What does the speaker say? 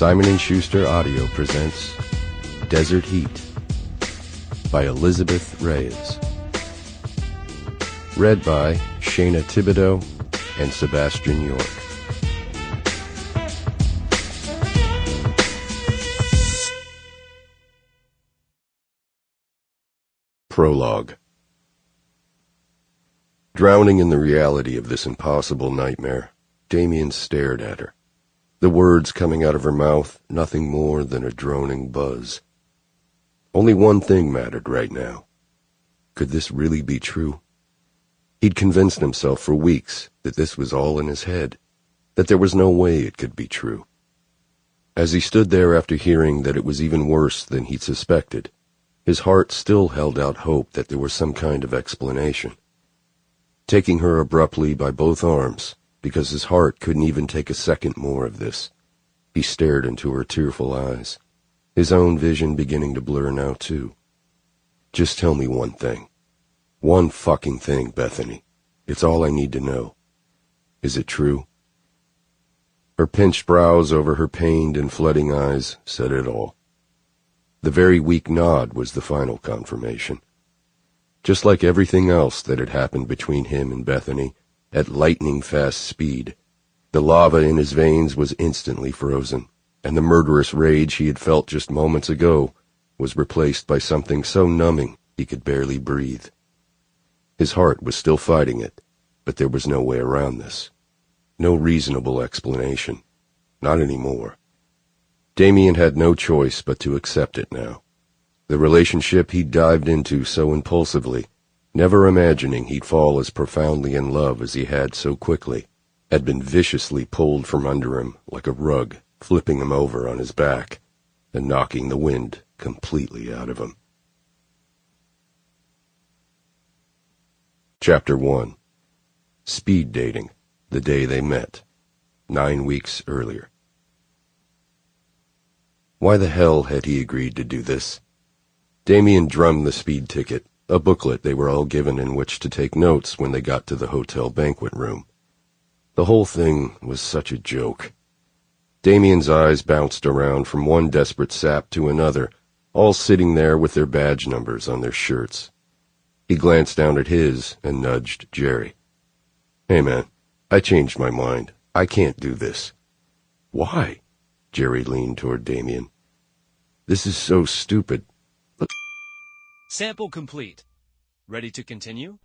Simon & Schuster Audio presents Desert Heat by Elizabeth Reyes. Read by Shayna Thibodeaux and Sebastian York. Prologue. Drowning in the reality of this impossible nightmare, Damian stared at her. The words coming out of her mouth, nothing more than a droning buzz. Only one thing mattered right now. Could this really be true? He'd convinced himself for weeks that this was all in his head, that there was no way it could be true. As he stood there after hearing that it was even worse than he'd suspected, his heart still held out hope that there was some kind of explanation. Taking her abruptly by both arms, because his heart couldn't even take a second more of this, he stared into her tearful eyes, his own vision beginning to blur now too. Just tell me one thing. One fucking thing, Bethany. It's all I need to know. Is it true? Her pinched brows over her pained and flooding eyes said it all. The very weak nod was the final confirmation. Just like everything else that had happened between him and Bethany, at lightning-fast speed, the lava in his veins was instantly frozen, and the murderous rage he had felt just moments ago was replaced by something so numbing he could barely breathe. His heart was still fighting it, but there was no way around this. No reasonable explanation. Not anymore. Damian had no choice but to accept it now. The relationship he'd dived into so impulsively, never imagining he'd fall as profoundly in love as he had so quickly, had been viciously pulled from under him like a rug, flipping him over on his back and knocking the wind completely out of him. Chapter 1. Speed dating, the day they met, 9 weeks earlier. Why the hell had he agreed to do this? Damian drummed the speed ticket, a booklet they were all given in which to take notes when they got to the hotel banquet room. The whole thing was such a joke. Damian's eyes bounced around from one desperate sap to another, all sitting there with their badge numbers on their shirts. He glanced down at his and nudged Jerry. "Hey man, I changed my mind. I can't do this." "Why?" Jerry leaned toward Damian. "This is so stupid." Sample complete. Ready to continue?